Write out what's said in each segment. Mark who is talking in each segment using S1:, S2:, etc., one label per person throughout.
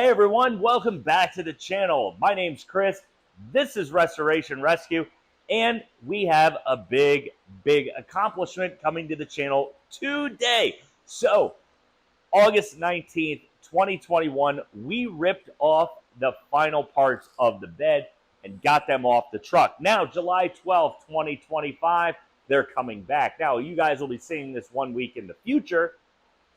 S1: Hey everyone, welcome back to the channel. My name's Chris. This is Restoration Rescue, and we have a big accomplishment coming to the channel today. So, August 19th, 2021, we ripped off the final parts of the bed and got them off the truck. Now, July 12th, 2025, they're coming back. Now, you guys will be seeing this 1 week in the future,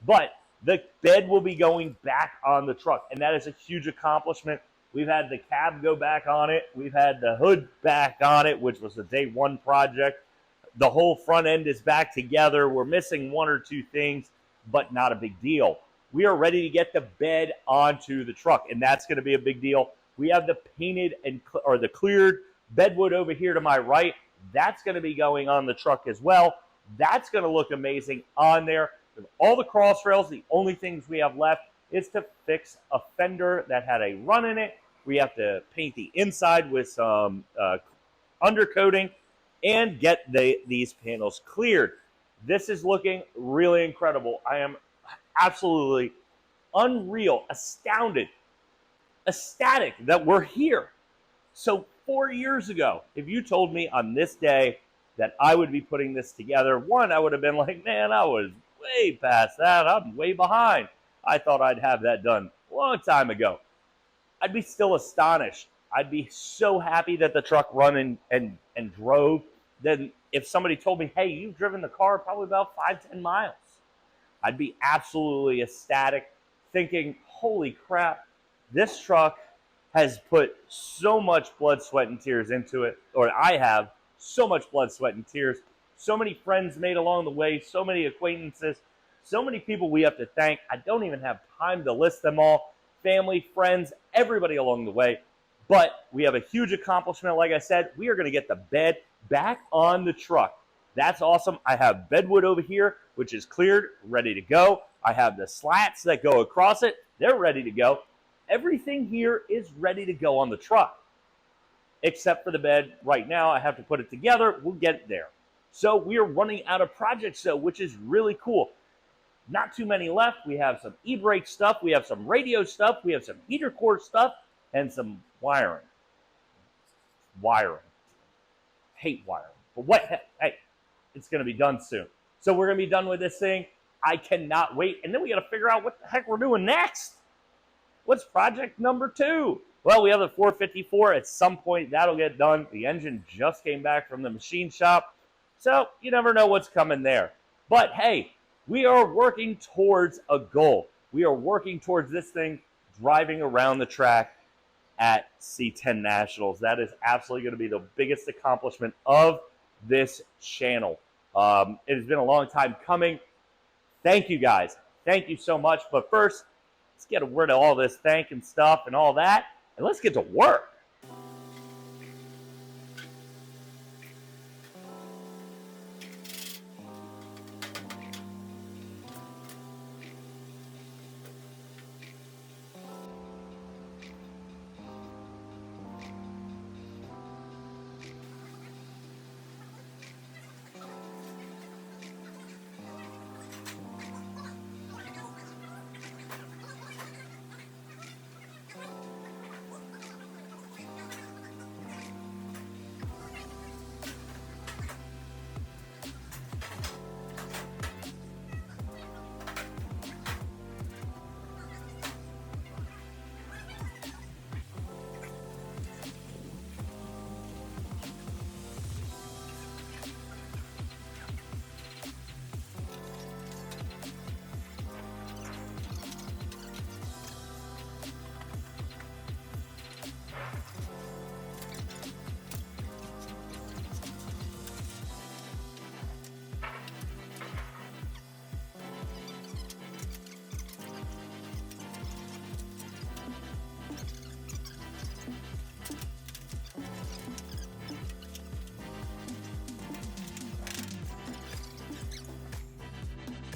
S1: but the bed will be going back on the truck, and that is a huge accomplishment. We've had the cab go back on it. We've had the hood back on it, which was a day one project. The whole front end is back together. We're missing one or two things, but not a big deal. We are ready to get the bed onto the truck, and that's going to be a big deal. We have the painted or the cleared bedwood over here to my right. That's going to be going on the truck as well. That's going to look amazing on there. With all the cross rails, the only things we have left is to fix a fender that had a run in it. We have to paint the inside with some undercoating and get these panels cleared. This is looking really incredible. I am absolutely unreal, astounded, ecstatic that we're here. So 4 years ago, if you told me on this day that I would be putting this together, one, I would have been like, man, I was way past that. I'm way behind. I thought I'd have that done a long time ago. I'd be still astonished. I'd be so happy that the truck run and drove. Then if somebody told me, hey, you've driven the car probably about 5-10 miles, I'd be absolutely ecstatic, thinking, holy crap, this truck has put so much blood, sweat, and tears into it, or I have so much blood, sweat, and tears. So many friends made along the way, so many acquaintances, so many people we have to thank. I don't even have time to list them all. Family, friends, everybody along the way. But we have a huge accomplishment. Like I said, we are going to get the bed back on the truck. That's awesome. I have bedwood over here, which is cleared, ready to go. I have the slats that go across it. They're ready to go. Everything here is ready to go on the truck, except for the bed. Right now, I have to put it together. We'll get it there. So we are running out of projects, which is really cool. Not too many left. We have some e-brake stuff. We have some radio stuff. We have some heater core stuff and some wiring. Hate wiring. But what? Hey, it's going to be done soon. So we're going to be done with this thing. I cannot wait. And then we got to figure out what the heck we're doing next. What's project number 2? Well, we have the 454. At some point, that'll get done. The engine just came back from the machine shop. So you never know what's coming there. But hey, we are working towards a goal. We are working towards this thing driving around the track at C10 Nationals. That is absolutely going to be the biggest accomplishment of this channel. It has been a long time coming. Thank you guys. Thank you so much. But first, let's get rid of all this thanking stuff and all that, and let's get to work.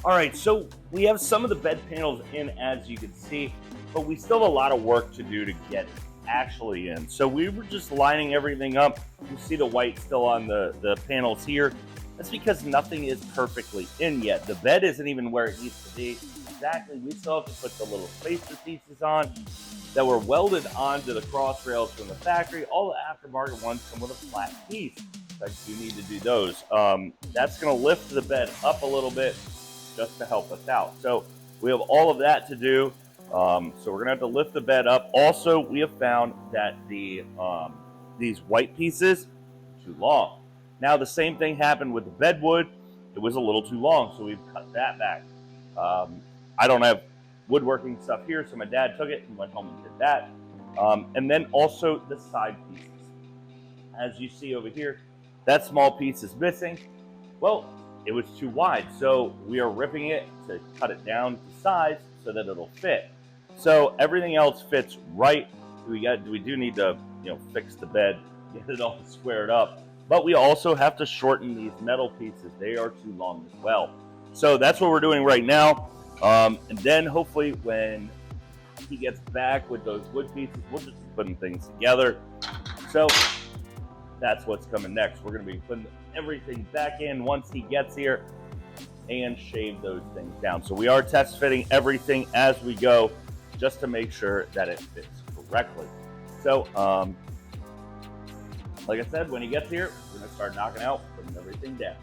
S1: All right, so we have some of the bed panels in, as you can see, but we still have a lot of work to do to get actually in. So we were just lining everything up. You see the white still on the panels here. That's because nothing is perfectly in yet. The bed isn't even where it needs to be. Exactly, we still have to put the little spacer pieces on. that were welded onto the cross rails from the factory. All the aftermarket ones come with a flat piece. Like you need to do those. That's going to lift the bed up a little bit just to help us out. So we have all of that to do. So we're going to have to lift the bed up. Also, we have found that these white pieces too long. Now the same thing happened with the bedwood. It was a little too long, so we've cut that back. I don't have woodworking stuff here, so my dad took it and went home and did that. And then also the side pieces. As you see over here, that small piece is missing. Well, it was too wide, so we are ripping it to cut it down to size so that it'll fit. So everything else fits right. We do need to fix the bed, get it all squared up. But we also have to shorten these metal pieces. They are too long as well. So that's what we're doing right now. And then hopefully when he gets back with those wood pieces, we'll just be putting things together. So that's what's coming next. We're going to be putting everything back in once he gets here and shave those things down. So we are test fitting everything as we go just to make sure that it fits correctly. So, like I said, when he gets here, we're going to start knocking out, putting everything down.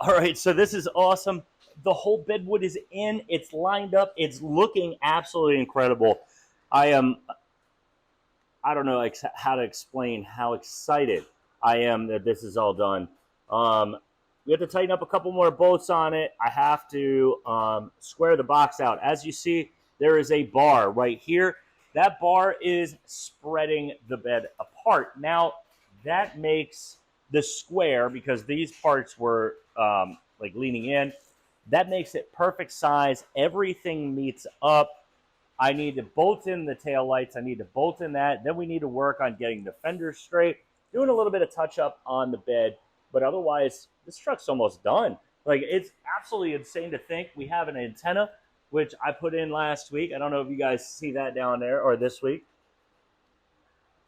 S1: All right, so this is awesome. The whole bedwood is in. It's lined up. It's looking absolutely incredible. I am, I don't know how to explain how excited I am that this is all done. We have to tighten up a couple more bolts on it. I have to square the box out. As you see, there is a bar right here. That bar is spreading the bed apart. Now, that makes the square, because these parts were like leaning in, that makes it perfect size. Everything meets up. I need to bolt in the tail lights. I need to bolt in that. Then we need to work on getting the fenders straight, doing a little bit of touch up on the bed. But otherwise, this truck's almost done. Like, it's absolutely insane to think we have an antenna, which I put in last week. I don't know if you guys see that down there, or this week.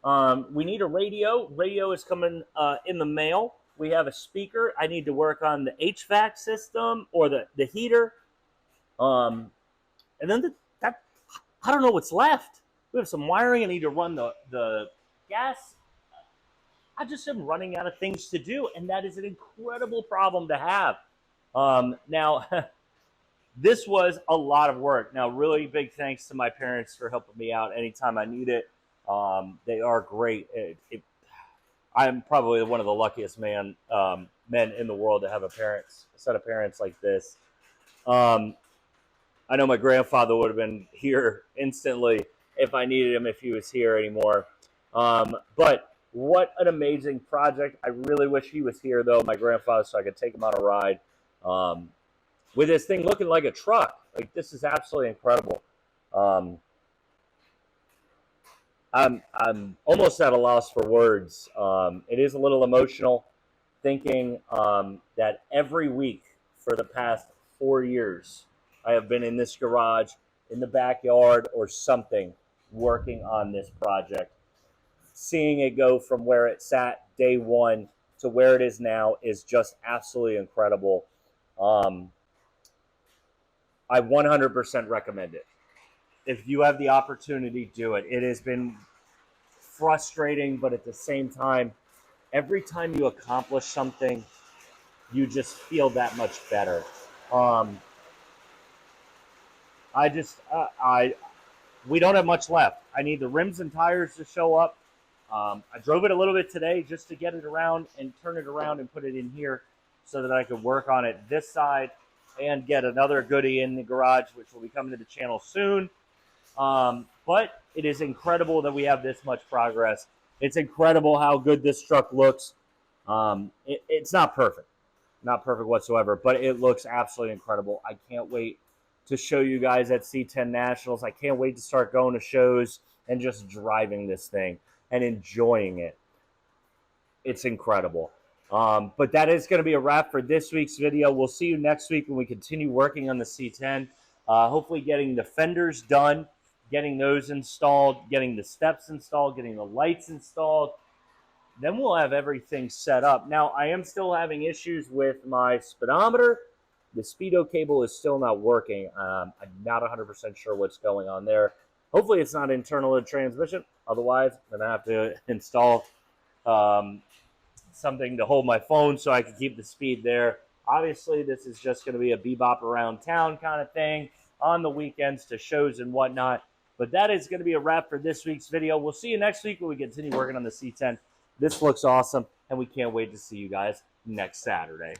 S1: We need a radio. Radio is coming in the mail. We have a speaker. I need to work on the HVAC system or the heater. And then I don't know what's left. We have some wiring. I need to run the gas. I just am running out of things to do, and that is an incredible problem to have. Now, this was a lot of work. Now, really big thanks to my parents for helping me out anytime I need it. They are great. I'm probably one of the luckiest men in the world to have a set of parents like this. Um, I know my grandfather would have been here instantly if I needed him if he was here anymore. But what an amazing project. I really wish he was here, though, my grandfather, so I could take him on a ride. Um, with this thing looking like a truck. Like, this is absolutely incredible. Um, I'm almost at a loss for words. It is a little emotional thinking that every week for the past 4 years, I have been in this garage, in the backyard, or something working on this project. Seeing it go from where it sat day one to where it is now is just absolutely incredible. I 100% recommend it. If you have the opportunity, do it. It has been frustrating, but at the same time, every time you accomplish something, you just feel that much better. Um, we don't have much left. I need the rims and tires to show up. I drove it a little bit today just to get it around and turn it around and put it in here so that I could work on it this side and get another goodie in the garage, which will be coming to the channel soon. But it is incredible that we have this much progress. It's incredible how good this truck looks. It's not perfect whatsoever, but it looks absolutely incredible. I can't wait to show you guys at C10 Nationals. I can't wait to start going to shows and just driving this thing and enjoying it. It's incredible. But that is going to be a wrap for this week's video. We'll see you next week when we continue working on the C10. Hopefully getting the fenders done, getting those installed, getting the steps installed, getting the lights installed. Then we'll have everything set up. Now, I am still having issues with my speedometer. The speedo cable is still not working. I'm not 100% sure what's going on there. Hopefully it's not internal to the transmission. Otherwise, I'm going to have to install something to hold my phone so I can keep the speed there. Obviously, this is just going to be a bebop around town kind of thing on the weekends to shows and whatnot. But that is going to be a wrap for this week's video. We'll see you next week when we continue working on the C10. This looks awesome, and we can't wait to see you guys next Saturday.